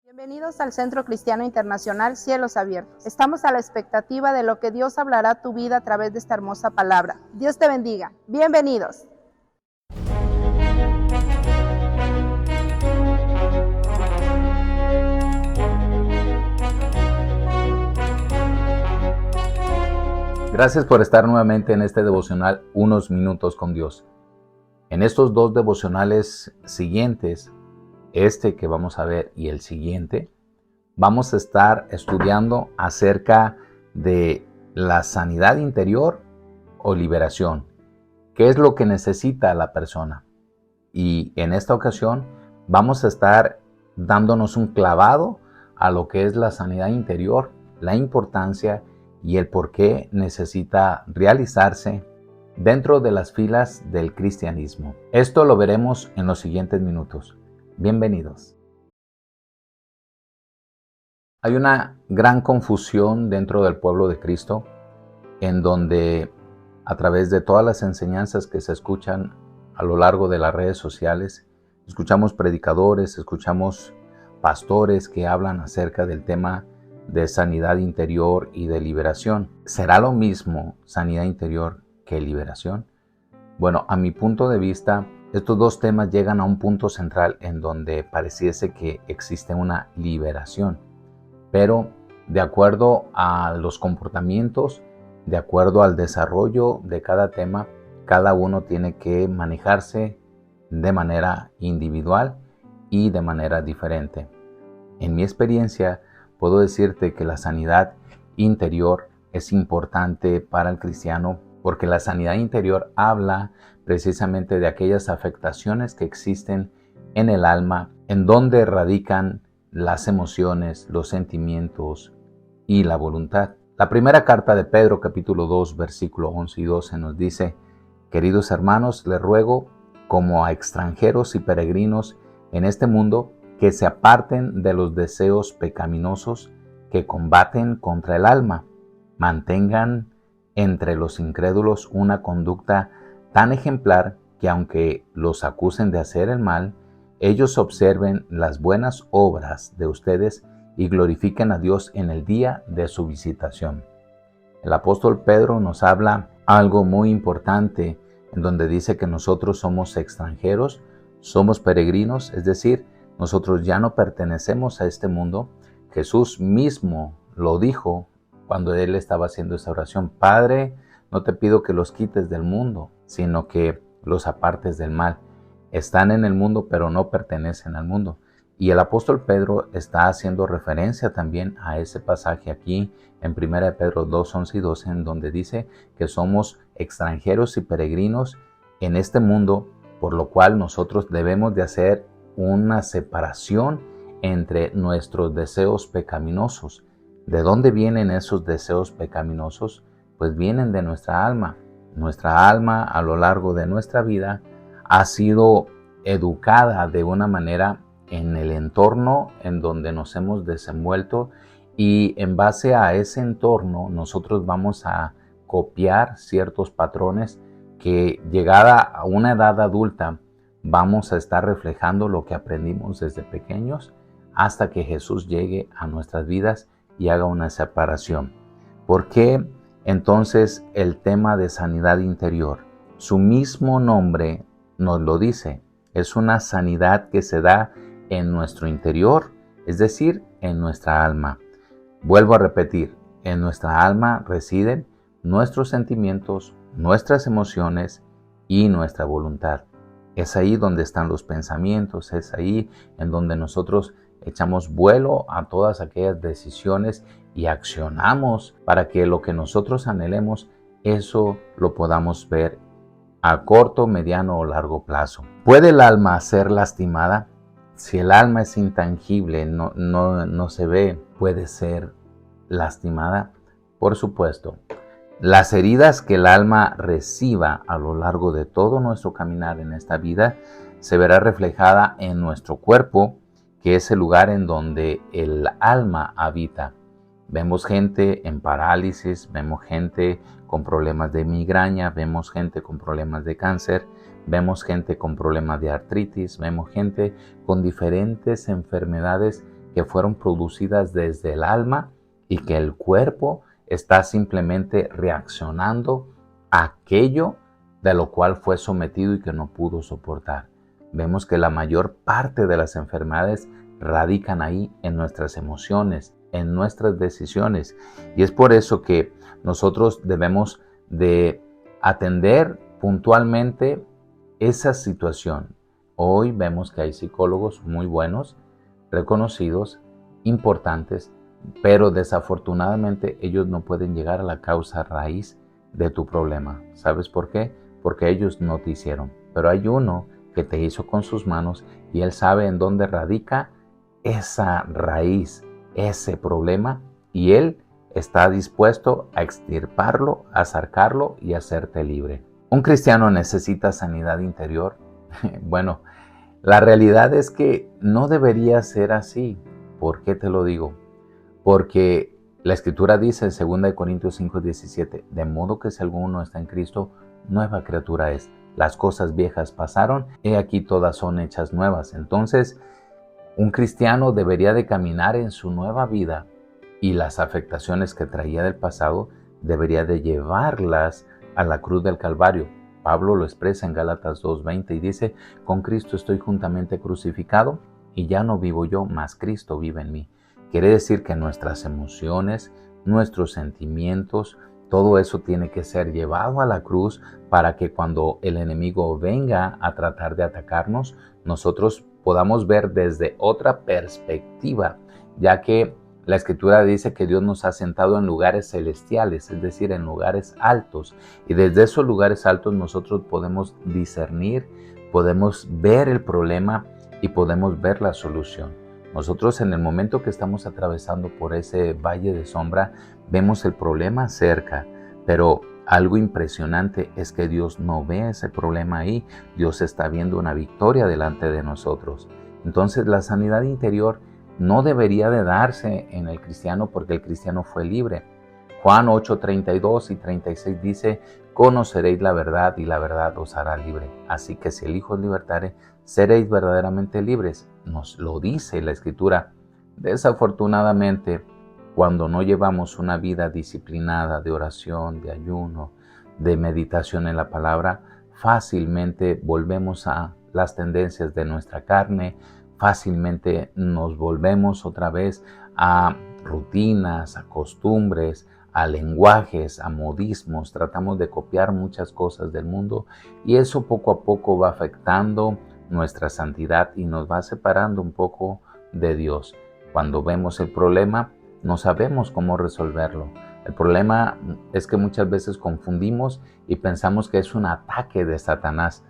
Bienvenidos al Centro Cristiano Internacional Cielos Abiertos. Estamos a la expectativa de lo que Dios hablará a tu vida a través de esta hermosa palabra. Dios te bendiga. Bienvenidos. Gracias por estar nuevamente en este devocional Unos Minutos con Dios. En estos dos devocionales siguientes, este que vamos a ver y el siguiente, vamos a estar estudiando acerca de la sanidad interior o liberación. ¿Qué es lo que necesita la persona? Y en esta ocasión vamos a estar dándonos un clavado a lo que es la sanidad interior, la importancia y el por qué necesita realizarse dentro de las filas del cristianismo. Esto lo veremos en los siguientes minutos. Bienvenidos. Hay una gran confusión dentro del pueblo de Cristo, en donde a través de todas las enseñanzas que se escuchan a lo largo de las redes sociales, escuchamos predicadores, escuchamos pastores que hablan acerca del tema de sanidad interior y de liberación. ¿Será lo mismo sanidad interior que liberación? Bueno, a mi punto de vista, estos dos temas llegan a un punto central en donde pareciese que existe una liberación, pero de acuerdo a los comportamientos, de acuerdo al desarrollo de cada tema, cada uno tiene que manejarse de manera individual y de manera diferente. En mi experiencia, puedo decirte que la sanidad interior es importante para el cristiano porque la sanidad interior habla precisamente de aquellas afectaciones que existen en el alma, en donde radican las emociones, los sentimientos y la voluntad. La primera carta de Pedro, capítulo 2, versículo 11 y 12 nos dice: Queridos hermanos, les ruego, como a extranjeros y peregrinos en este mundo, que se aparten de los deseos pecaminosos que combaten contra el alma. Mantengan entre los incrédulos una conducta tan ejemplar que aunque los acusen de hacer el mal, ellos observen las buenas obras de ustedes y glorifiquen a Dios en el día de su visitación. El apóstol Pedro nos habla algo muy importante en donde dice que nosotros somos extranjeros, somos peregrinos, es decir, nosotros ya no pertenecemos a este mundo. Jesús mismo lo dijo cuando Él estaba haciendo esta oración: Padre, no te pido que los quites del mundo, sino que los apartes del mal. Están en el mundo, pero no pertenecen al mundo. Y el apóstol Pedro está haciendo referencia también a ese pasaje aquí en 1 Pedro 2, 11 y 12, en donde dice que somos extranjeros y peregrinos en este mundo, por lo cual nosotros debemos de hacer una separación entre nuestros deseos pecaminosos. ¿De dónde vienen esos deseos pecaminosos? Pues vienen de nuestra alma. Nuestra alma a lo largo de nuestra vida ha sido educada de una manera en el entorno en donde nos hemos desenvuelto, y en base a ese entorno nosotros vamos a copiar ciertos patrones que, llegada a una edad adulta, vamos a estar reflejando lo que aprendimos desde pequeños hasta que Jesús llegue a nuestras vidas y haga una separación. ¿Por qué entonces el tema de sanidad interior? Su mismo nombre nos lo dice. Es una sanidad que se da en nuestro interior, es decir, en nuestra alma. Vuelvo a repetir, en nuestra alma residen nuestros sentimientos, nuestras emociones y nuestra voluntad. Es ahí donde están los pensamientos, es ahí en donde nosotros echamos vuelo a todas aquellas decisiones y accionamos para que lo que nosotros anhelemos, eso lo podamos ver a corto, mediano o largo plazo. ¿Puede el alma ser lastimada? Si el alma es intangible, no se ve, ¿puede ser lastimada? Por supuesto. Las heridas que el alma reciba a lo largo de todo nuestro caminar en esta vida se verá reflejada en nuestro cuerpo, que es el lugar en donde el alma habita. Vemos gente en parálisis, vemos gente con problemas de migraña, vemos gente con problemas de cáncer, vemos gente con problemas de artritis, vemos gente con diferentes enfermedades que fueron producidas desde el alma y que el cuerpo está simplemente reaccionando a aquello de lo cual fue sometido y que no pudo soportar. Vemos que la mayor parte de las enfermedades radican ahí en nuestras emociones, en nuestras decisiones. Y es por eso que nosotros debemos de atender puntualmente esa situación. Hoy vemos que hay psicólogos muy buenos, reconocidos, importantes, pero desafortunadamente ellos no pueden llegar a la causa raíz de tu problema. ¿Sabes por qué? Porque ellos no te hicieron. Pero hay uno que te hizo con sus manos y él sabe en dónde radica esa raíz, ese problema, y él está dispuesto a extirparlo, a sacarlo y a hacerte libre. ¿Un cristiano necesita sanidad interior? Bueno, la realidad es que no debería ser así. ¿Por qué te lo digo? Porque la Escritura dice en 2 Corintios 5:17, de modo que si alguno está en Cristo, nueva criatura es. Las cosas viejas pasaron, he aquí todas son hechas nuevas. Entonces, un cristiano debería de caminar en su nueva vida y las afectaciones que traía del pasado debería de llevarlas a la cruz del Calvario. Pablo lo expresa en Gálatas 2:20 y dice, con Cristo estoy juntamente crucificado y ya no vivo yo, mas Cristo vive en mí. Quiere decir que nuestras emociones, nuestros sentimientos, todo eso tiene que ser llevado a la cruz para que cuando el enemigo venga a tratar de atacarnos, nosotros podamos ver desde otra perspectiva, ya que la Escritura dice que Dios nos ha sentado en lugares celestiales, es decir, en lugares altos. Y desde esos lugares altos nosotros podemos discernir, podemos ver el problema y podemos ver la solución. Nosotros en el momento que estamos atravesando por ese valle de sombra, vemos el problema cerca, pero algo impresionante es que Dios no ve ese problema ahí. Dios está viendo una victoria delante de nosotros. Entonces la sanidad interior no debería de darse en el cristiano porque el cristiano fue libre. Juan 8:32 y 36 dice, conoceréis la verdad y la verdad os hará libre. Así que si el Hijo os libertare, seréis verdaderamente libres. Nos lo dice la Escritura. Desafortunadamente, cuando no llevamos una vida disciplinada de oración, de ayuno, de meditación en la palabra, fácilmente volvemos a las tendencias de nuestra carne, fácilmente nos volvemos otra vez a rutinas, a costumbres, a lenguajes, a modismos. Tratamos de copiar muchas cosas del mundo y eso poco a poco va afectando nuestra santidad y nos va separando un poco de Dios. Cuando vemos el problema, no sabemos cómo resolverlo. El problema es que muchas veces confundimos y pensamos que es un ataque de Satanás,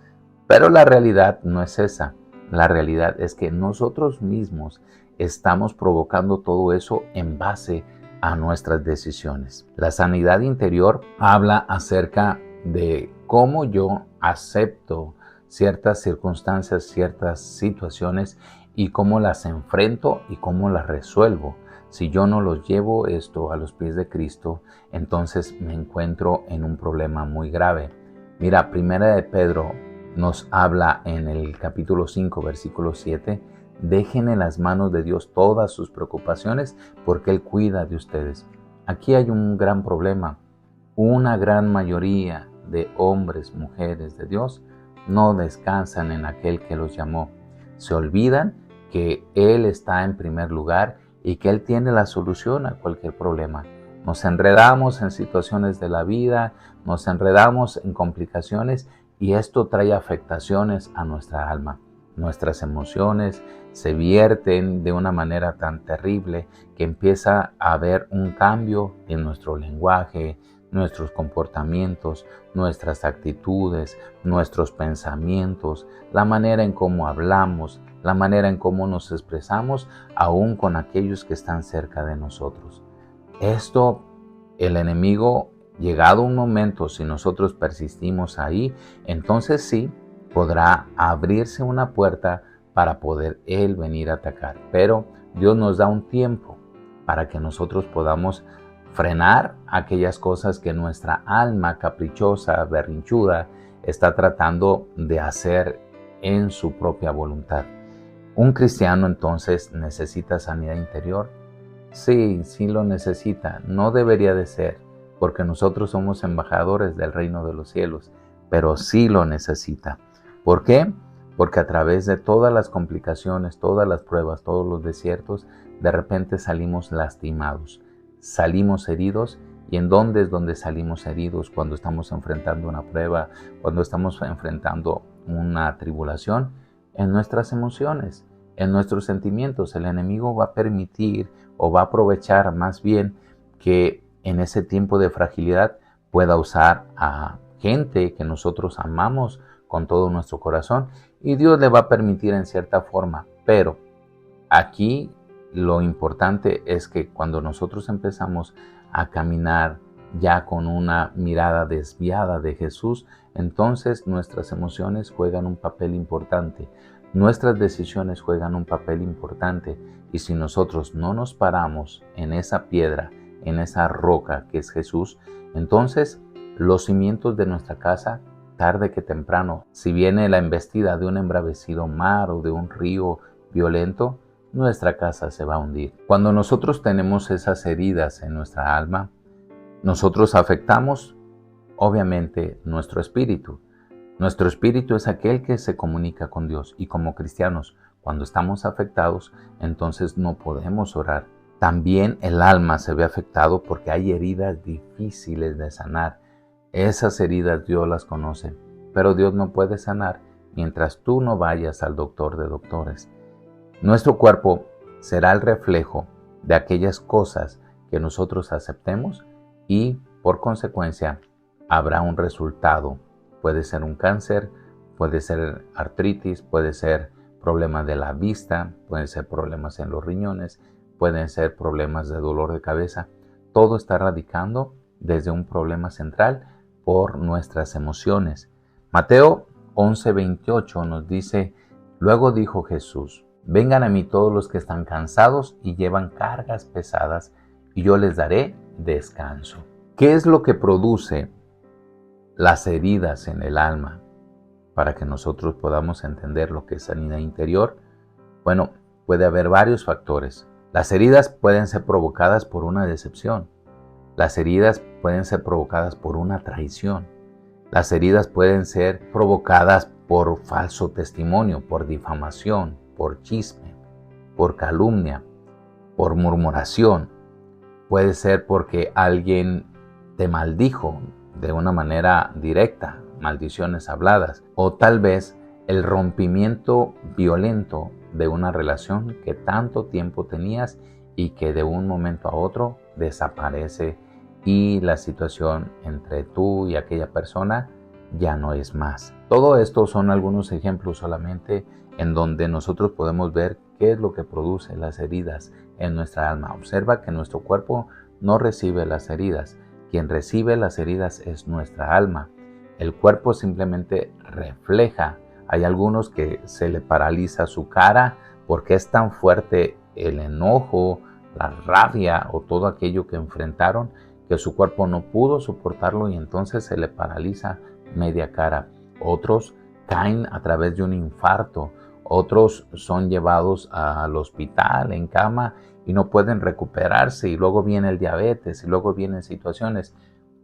pero la realidad no es esa. La realidad es que nosotros mismos estamos provocando todo eso en base a nuestras decisiones. La sanidad interior habla acerca de cómo yo acepto ciertas circunstancias, ciertas situaciones y cómo las enfrento y cómo las resuelvo. Si yo no los llevo esto a los pies de Cristo, entonces me encuentro en un problema muy grave. Mira, Primera de Pedro nos habla en el capítulo 5, versículo 7, dejen en las manos de Dios todas sus preocupaciones porque Él cuida de ustedes. Aquí hay un gran problema. Una gran mayoría de hombres, mujeres de Dios no descansan en aquel que los llamó. Se olvidan que Él está en primer lugar y que Él tiene la solución a cualquier problema. Nos enredamos en situaciones de la vida, nos enredamos en complicaciones y esto trae afectaciones a nuestra alma. Nuestras emociones se vierten de una manera tan terrible que empieza a haber un cambio en nuestro lenguaje, nuestros comportamientos, nuestras actitudes, nuestros pensamientos, la manera en cómo hablamos, la manera en cómo nos expresamos, aún con aquellos que están cerca de nosotros. Esto, el enemigo, llegado un momento, si nosotros persistimos ahí, entonces sí, podrá abrirse una puerta para poder Él venir a atacar. Pero Dios nos da un tiempo para que nosotros podamos frenar aquellas cosas que nuestra alma caprichosa, berrinchuda, está tratando de hacer en su propia voluntad. ¿Un cristiano entonces necesita sanidad interior? Sí, sí lo necesita. No debería de ser, porque nosotros somos embajadores del reino de los cielos, pero sí lo necesita. ¿Por qué? Porque a través de todas las complicaciones, todas las pruebas, todos los desiertos, de repente salimos lastimados, salimos heridos. ¿Y en dónde es donde salimos heridos? Cuando estamos enfrentando una prueba, cuando estamos enfrentando una tribulación, en nuestras emociones, en nuestros sentimientos. El enemigo va a permitir o va a aprovechar más bien que en ese tiempo de fragilidad pueda usar a gente que nosotros amamos con todo nuestro corazón, y Dios le va a permitir en cierta forma. Pero aquí lo importante es que cuando nosotros empezamos a caminar ya con una mirada desviada de Jesús, entonces nuestras emociones juegan un papel importante, nuestras decisiones juegan un papel importante, y si nosotros no nos paramos en esa piedra, en esa roca que es Jesús, entonces los cimientos de nuestra casa, tarde que temprano, si viene la embestida de un embravecido mar o de un río violento, nuestra casa se va a hundir. Cuando nosotros tenemos esas heridas en nuestra alma, nosotros afectamos, obviamente, nuestro espíritu. Nuestro espíritu es aquel que se comunica con Dios, y como cristianos, cuando estamos afectados, entonces no podemos orar. También el alma se ve afectado porque hay heridas difíciles de sanar. Esas heridas Dios las conoce, pero Dios no puede sanar mientras tú no vayas al doctor de doctores. Nuestro cuerpo será el reflejo de aquellas cosas que nosotros aceptemos, y por consecuencia habrá un resultado. Puede ser un cáncer, puede ser artritis, puede ser problemas de la vista, pueden ser problemas en los riñones, pueden ser problemas de dolor de cabeza. Todo está radicando desde un problema central por nuestras emociones. Mateo 11:28 nos dice: luego dijo Jesús: vengan a mí todos los que están cansados y llevan cargas pesadas, y yo les daré descanso. ¿Qué es lo que produce las heridas en el alma? Para que nosotros podamos entender lo que es sanidad interior, bueno, puede haber varios factores. Las heridas pueden ser provocadas por una decepción. Las heridas pueden ser provocadas por una traición. Las heridas pueden ser provocadas por falso testimonio, por difamación, por chisme, por calumnia, por murmuración. Puede ser porque alguien te maldijo de una manera directa, maldiciones habladas, o tal vez el rompimiento violento de una relación que tanto tiempo tenías y que de un momento a otro desaparece, y la situación entre tú y aquella persona ya no es más. Todo esto son algunos ejemplos solamente en donde nosotros podemos ver qué es lo que produce las heridas en nuestra alma. Observa que nuestro cuerpo no recibe las heridas. Quien recibe las heridas es nuestra alma. El cuerpo simplemente refleja. Hay algunos que se le paraliza su cara porque es tan fuerte el enojo, la rabia o todo aquello que enfrentaron, que su cuerpo no pudo soportarlo y entonces se le paraliza media cara. Otros caen a través de un infarto. Otros son llevados al hospital en cama y no pueden recuperarse, y luego viene el diabetes y luego vienen situaciones.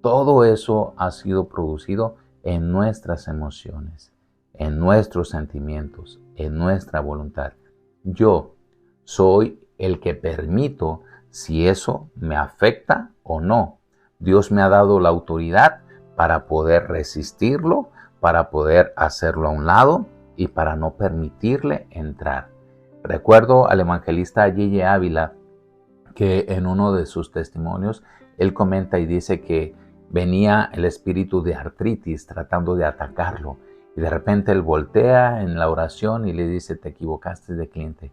Todo eso ha sido producido en nuestras emociones, en nuestros sentimientos, en nuestra voluntad. Yo soy el que permito si eso me afecta o no. Dios me ha dado la autoridad para poder resistirlo, para poder hacerlo a un lado y para no permitirle entrar. Recuerdo al evangelista Yeye Ávila que en uno de sus testimonios él comenta y dice que venía el espíritu de artritis tratando de atacarlo, y de repente él voltea en la oración y le dice: te equivocaste de cliente,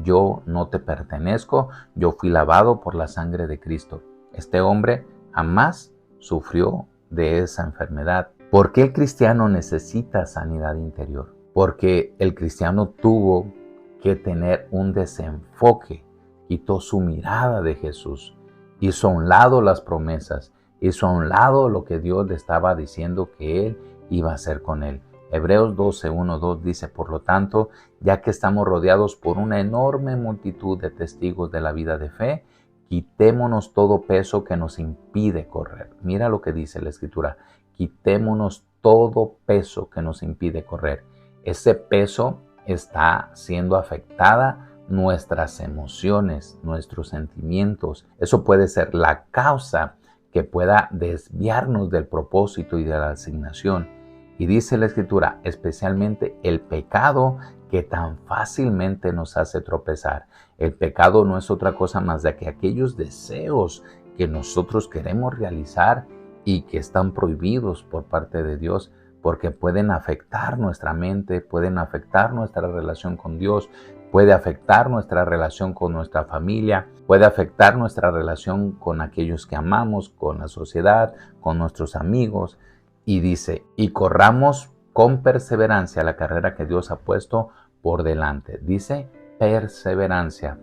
yo no te pertenezco, yo fui lavado por la sangre de Cristo. Este hombre jamás sufrió de esa enfermedad. ¿Por qué el cristiano necesita sanidad interior? Porque el cristiano tuvo que tener un desenfoque, quitó su mirada de Jesús, hizo a un lado las promesas, hizo a un lado lo que Dios le estaba diciendo que Él iba a hacer con él. Hebreos 12, 1, 2 dice, por lo tanto, ya que estamos rodeados por una enorme multitud de testigos de la vida de fe, quitémonos todo peso que nos impide correr. Mira lo que dice la Escritura, quitémonos todo peso que nos impide correr. Ese peso está siendo afectada nuestras emociones, nuestros sentimientos. Eso puede ser la causa que pueda desviarnos del propósito y de la asignación. Y dice la Escritura, especialmente el pecado que tan fácilmente nos hace tropezar. El pecado no es otra cosa más de que aquellos deseos que nosotros queremos realizar y que están prohibidos por parte de Dios, porque pueden afectar nuestra mente, pueden afectar nuestra relación con Dios, puede afectar nuestra relación con nuestra familia, puede afectar nuestra relación con aquellos que amamos, con la sociedad, con nuestros amigos. Y dice, y corramos con perseverancia la carrera que Dios ha puesto por delante. Dice perseverancia.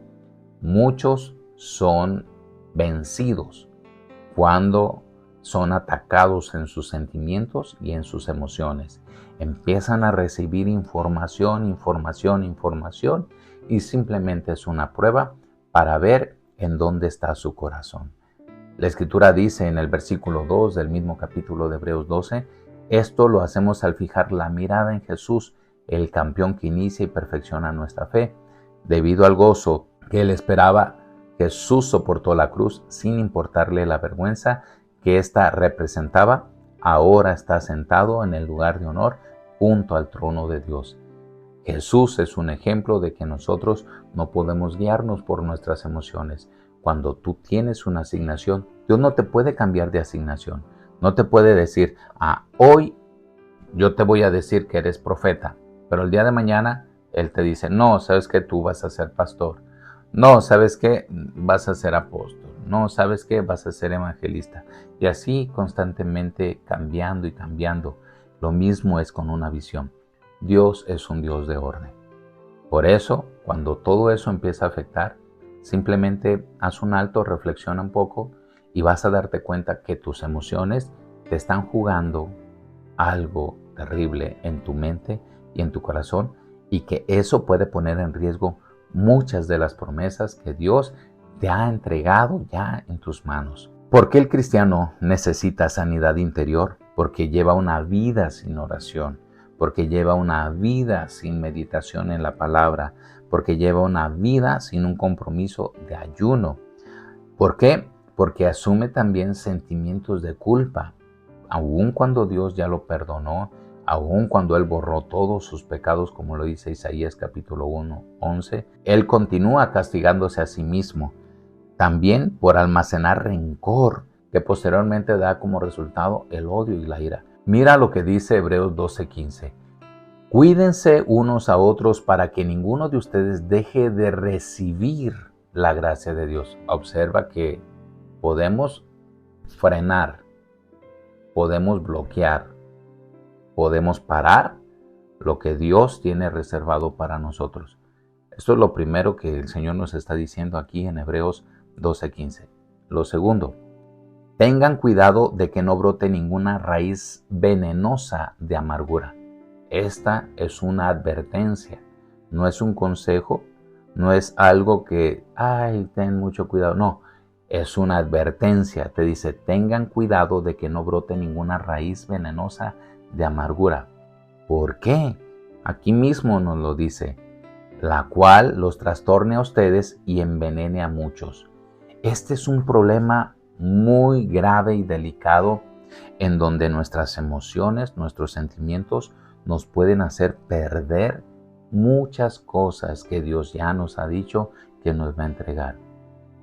Muchos son vencidos cuando son atacados en sus sentimientos y en sus emociones. Empiezan a recibir información y simplemente es una prueba para ver en dónde está su corazón. La Escritura dice en el versículo 2 del mismo capítulo de Hebreos 12, esto lo hacemos al fijar la mirada en Jesús, el campeón que inicia y perfecciona nuestra fe. Debido al gozo que él esperaba, Jesús soportó la cruz sin importarle la vergüenza que ésta representaba. Ahora está sentado en el lugar de honor junto al trono de Dios. Jesús es un ejemplo de que nosotros no podemos guiarnos por nuestras emociones. Cuando tú tienes una asignación, Dios no te puede cambiar de asignación. No te puede decir, hoy yo te voy a decir que eres profeta, pero el día de mañana Él te dice, no, sabes que tú vas a ser pastor. No, sabes que vas a ser apóstol. No, sabes que vas a ser evangelista. Y así constantemente cambiando y cambiando. Lo mismo es con una visión. Dios es un Dios de orden. Por eso, cuando todo eso empieza a afectar, simplemente haz un alto, reflexiona un poco y vas a darte cuenta que tus emociones te están jugando algo terrible en tu mente y en tu corazón y que eso puede poner en riesgo muchas de las promesas que Dios te ha entregado ya en tus manos. ¿Por qué el cristiano necesita sanidad interior? Porque lleva una vida sin oración, porque lleva una vida sin meditación en la palabra, porque lleva una vida sin un compromiso de ayuno. ¿Por qué? Porque asume también sentimientos de culpa, aun cuando Dios ya lo perdonó, aun cuando Él borró todos sus pecados, como lo dice Isaías capítulo 1, 11, Él continúa castigándose a sí mismo, también por almacenar rencor, que posteriormente da como resultado el odio y la ira. Mira lo que dice Hebreos 12:15. Cuídense unos a otros para que ninguno de ustedes deje de recibir la gracia de Dios. Observa que podemos frenar, podemos bloquear, podemos parar lo que Dios tiene reservado para nosotros. Esto es lo primero que el Señor nos está diciendo aquí en Hebreos 12:15. Lo segundo, tengan cuidado de que no brote ninguna raíz venenosa de amargura. Esta es una advertencia, no es un consejo, no es algo que, ten mucho cuidado, no, es una advertencia. Te dice, tengan cuidado de que no brote ninguna raíz venenosa de amargura. ¿Por qué? Aquí mismo nos lo dice, la cual los trastorne a ustedes y envenene a muchos. Este es un problema muy grave y delicado en donde nuestras emociones, nuestros sentimientos nos pueden hacer perder muchas cosas que Dios ya nos ha dicho que nos va a entregar.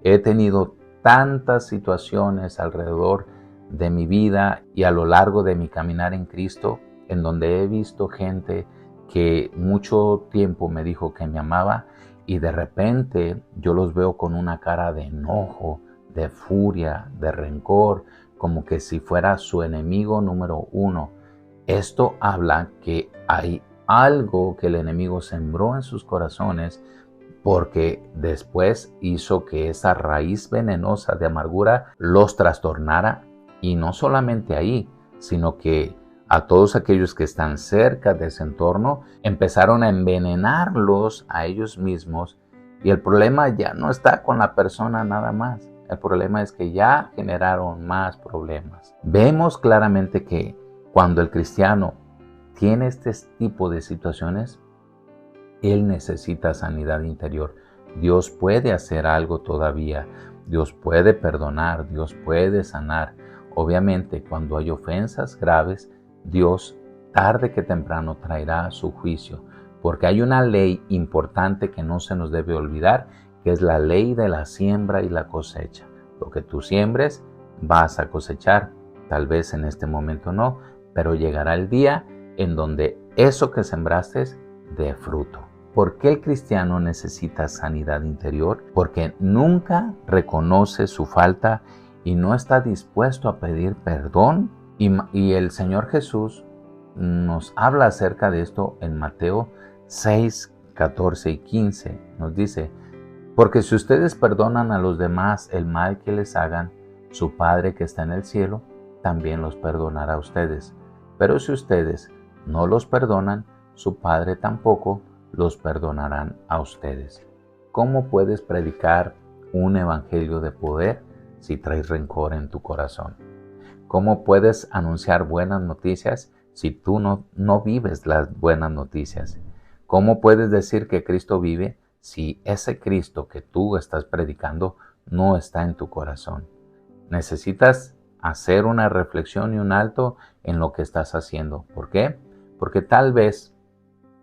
He tenido tantas situaciones alrededor de mi vida y a lo largo de mi caminar en Cristo, en donde he visto gente que mucho tiempo me dijo que me amaba y de repente yo los veo con una cara de enojo, de furia, de rencor, como que si fuera su enemigo número uno. Esto habla que hay algo que el enemigo sembró en sus corazones porque después hizo que esa raíz venenosa de amargura los trastornara y no solamente ahí, sino que a todos aquellos que están cerca de ese entorno, empezaron a envenenarlos a ellos mismos, y el problema ya no está con la persona nada más. El problema es que ya generaron más problemas. Vemos claramente que cuando el cristiano tiene este tipo de situaciones, él necesita sanidad interior. Dios puede hacer algo todavía. Dios puede perdonar, Dios puede sanar. Obviamente, cuando hay ofensas graves, Dios tarde que temprano traerá su juicio, porque hay una ley importante que no se nos debe olvidar, que es la ley de la siembra y la cosecha. Lo que tú siembres, vas a cosechar. Tal vez en este momento no, pero llegará el día en donde eso que sembraste dé fruto. ¿Por qué el cristiano necesita sanidad interior? Porque nunca reconoce su falta y no está dispuesto a pedir perdón. Y el Señor Jesús nos habla acerca de esto en Mateo 6, 14 y 15. Nos dice: porque si ustedes perdonan a los demás el mal que les hagan, su Padre que está en el cielo también los perdonará a ustedes. Pero si ustedes no los perdonan, su Padre tampoco los perdonarán a ustedes. ¿Cómo puedes predicar un evangelio de poder si traes rencor en tu corazón? ¿Cómo puedes anunciar buenas noticias si tú no vives las buenas noticias? ¿Cómo puedes decir que Cristo vive si ese Cristo que tú estás predicando no está en tu corazón? Necesitas hacer una reflexión y un alto en lo que estás haciendo. ¿Por qué? Porque tal vez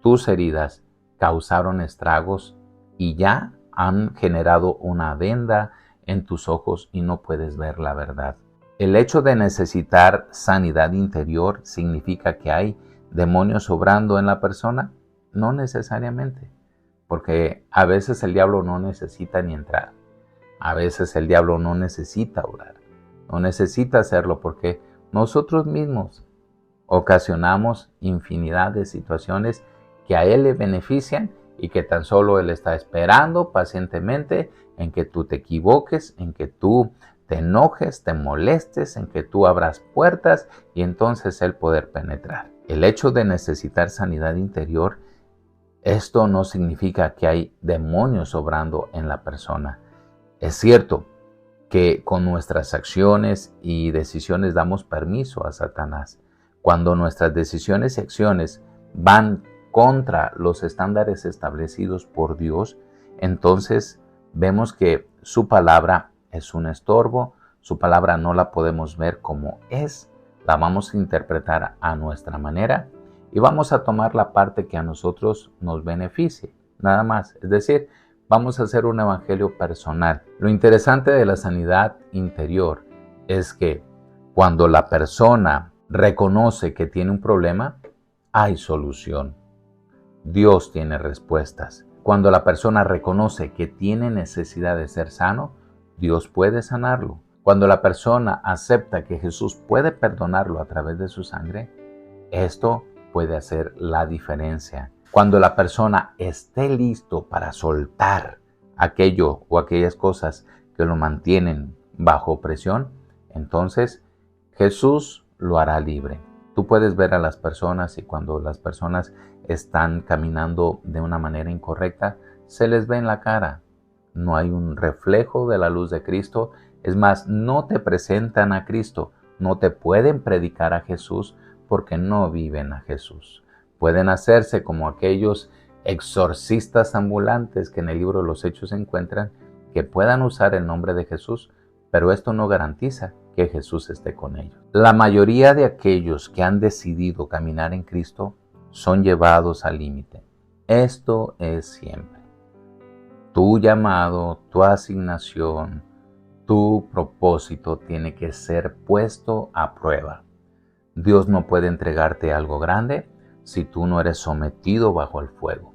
tus heridas causaron estragos y ya han generado una venda en tus ojos y no puedes ver la verdad. El hecho de necesitar sanidad interior significa que hay demonios obrando en la persona. No necesariamente, porque a veces el diablo no necesita ni entrar. A veces el diablo no necesita orar, no necesita hacerlo, porque nosotros mismos ocasionamos infinidad de situaciones que a él le benefician y que tan solo él está esperando pacientemente en que tú te equivoques, en que tú te enojes, te molestes, en que tú abras puertas y entonces él poder penetrar. El hecho de necesitar sanidad interior, esto no significa que hay demonios obrando en la persona. Es cierto que con nuestras acciones y decisiones damos permiso a Satanás. Cuando nuestras decisiones y acciones van contra los estándares establecidos por Dios, entonces vemos que su palabra es un estorbo, su palabra no la podemos ver como es, la vamos a interpretar a nuestra manera y vamos a tomar la parte que a nosotros nos beneficie, nada más. Es decir, vamos a hacer un evangelio personal. Lo interesante de la sanidad interior es que cuando la persona reconoce que tiene un problema, hay solución. Dios tiene respuestas. Cuando la persona reconoce que tiene necesidad de ser sano, Dios puede sanarlo. Cuando la persona acepta que Jesús puede perdonarlo a través de su sangre, esto puede hacer la diferencia. Cuando la persona esté listo para soltar aquello o aquellas cosas que lo mantienen bajo presión, entonces Jesús lo hará libre. Tú puedes ver a las personas y cuando las personas están caminando de una manera incorrecta, se les ve en la cara. No hay un reflejo de la luz de Cristo. Es más, no te presentan a Cristo. No te pueden predicar a Jesús porque no viven a Jesús. Pueden hacerse como aquellos exorcistas ambulantes que en el libro de los Hechos se encuentran, que puedan usar el nombre de Jesús, pero esto no garantiza que Jesús esté con ellos. La mayoría de aquellos que han decidido caminar en Cristo son llevados al límite. Esto es siempre. Tu llamado, tu asignación, tu propósito tiene que ser puesto a prueba. Dios no puede entregarte algo grande si tú no eres sometido bajo el fuego.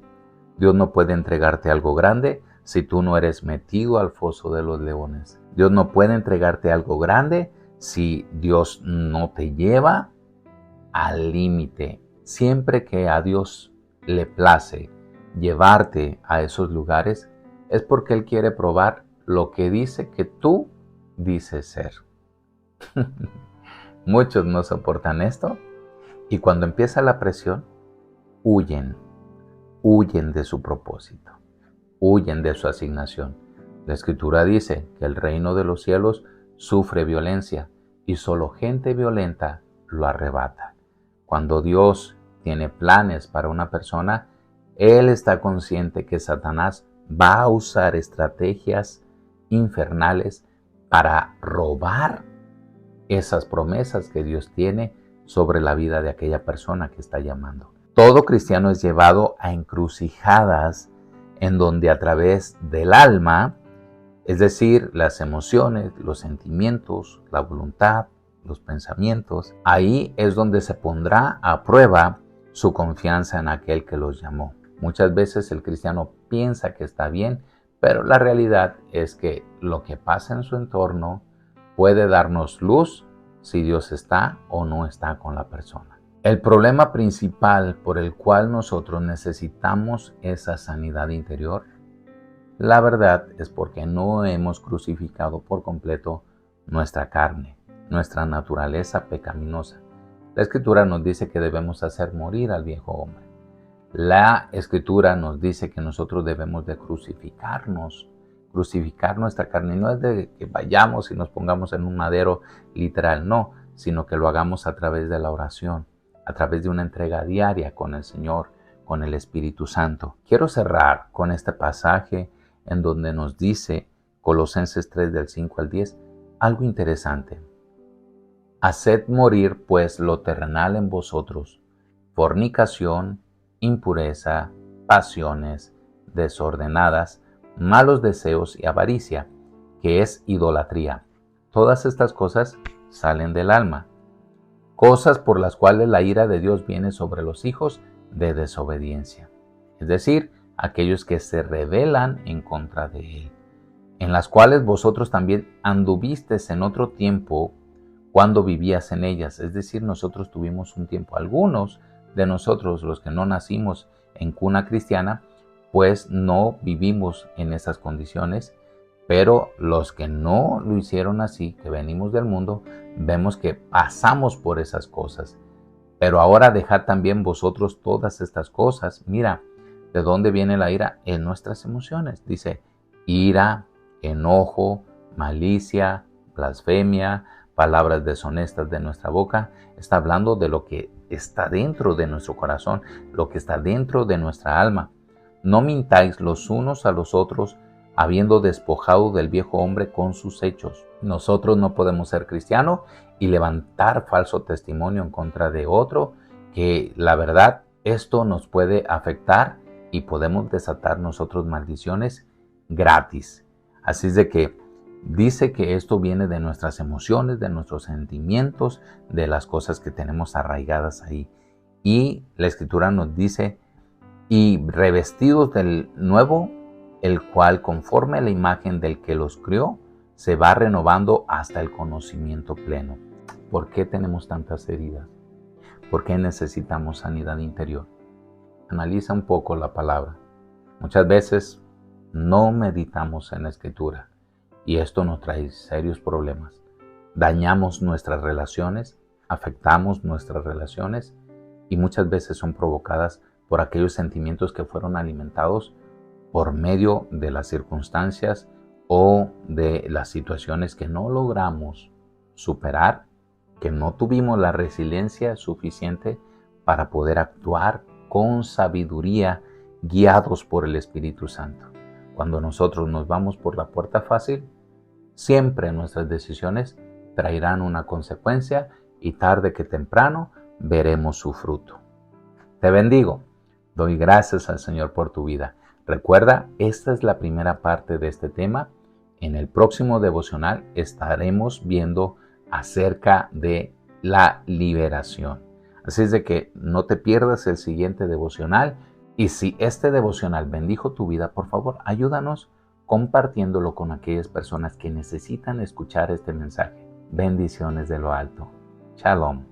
Dios no puede entregarte algo grande si tú no eres metido al foso de los leones. Dios no puede entregarte algo grande si Dios no te lleva al límite. Siempre que a Dios le place llevarte a esos lugares, es porque Él quiere probar lo que dice que tú dices ser. Muchos no soportan esto Y cuando empieza la presión, huyen de su propósito, huyen de su asignación. La Escritura dice que el reino de los cielos sufre violencia y solo gente violenta lo arrebata. Cuando Dios tiene planes para una persona, Él está consciente que Satanás va a usar estrategias infernales para robar esas promesas que Dios tiene sobre la vida de aquella persona que está llamando. Todo cristiano es llevado a encrucijadas en donde a través del alma, es decir, las emociones, los sentimientos, la voluntad, los pensamientos, ahí es donde se pondrá a prueba su confianza en aquel que los llamó. Muchas veces el cristiano piensa que está bien, pero la realidad es que lo que pasa en su entorno puede darnos luz si Dios está o no está con la persona. El problema principal por el cual nosotros necesitamos esa sanidad interior, la verdad es porque no hemos crucificado por completo nuestra carne, nuestra naturaleza pecaminosa. La Escritura nos dice que debemos hacer morir al viejo hombre. La Escritura nos dice que nosotros debemos de crucificar nuestra carne. No es de que vayamos y nos pongamos en un madero literal, no, sino que lo hagamos a través de la oración, a través de una entrega diaria con el Señor, con el Espíritu Santo. Quiero cerrar con este pasaje en donde nos dice Colosenses 3 del 5 al 10, algo interesante. Haced morir pues lo terrenal en vosotros, fornicación, impureza, pasiones desordenadas, malos deseos y avaricia, que es idolatría. Todas estas cosas salen del alma, cosas por las cuales la ira de Dios viene sobre los hijos de desobediencia, es decir, aquellos que se rebelan en contra de Él, en las cuales vosotros también anduvisteis en otro tiempo cuando vivías en ellas, es decir, nosotros tuvimos un tiempo, algunos de nosotros, los que no nacimos en cuna cristiana, pues no vivimos en esas condiciones, pero los que no lo hicieron así, que venimos del mundo, vemos que pasamos por esas cosas. Pero ahora dejad también vosotros todas estas cosas. Mira, ¿de dónde viene la ira? En nuestras emociones. Dice, ira, enojo, malicia, blasfemia, palabras deshonestas de nuestra boca. Está hablando de lo que está dentro de nuestro corazón, lo que está dentro de nuestra alma. No mintáis los unos a los otros, habiendo despojado del viejo hombre con sus hechos. Nosotros no podemos ser cristianos y levantar falso testimonio en contra de otro, que la verdad esto nos puede afectar y podemos desatar nosotros maldiciones gratis. Así es de que dice que esto viene de nuestras emociones, de nuestros sentimientos, de las cosas que tenemos arraigadas ahí. Y la Escritura nos dice, y revestidos del nuevo, el cual conforme a la imagen del que los crió, se va renovando hasta el conocimiento pleno. ¿Por qué tenemos tantas heridas? ¿Por qué necesitamos sanidad interior? Analiza un poco la palabra. Muchas veces no meditamos en la Escritura y esto nos trae serios problemas. Dañamos nuestras relaciones, afectamos nuestras relaciones y muchas veces son provocadas por aquellos sentimientos que fueron alimentados por medio de las circunstancias o de las situaciones que no logramos superar, que no tuvimos la resiliencia suficiente para poder actuar con sabiduría, guiados por el Espíritu Santo. Cuando nosotros nos vamos por la puerta fácil, siempre nuestras decisiones traerán una consecuencia y tarde que temprano veremos su fruto. Te bendigo. Doy gracias al Señor por tu vida. Recuerda, esta es la primera parte de este tema. En el próximo devocional estaremos viendo acerca de la liberación. Así es de que no te pierdas el siguiente devocional. Y si este devocional bendijo tu vida, por favor, ayúdanos compartiéndolo con aquellas personas que necesitan escuchar este mensaje. Bendiciones de lo alto. Shalom.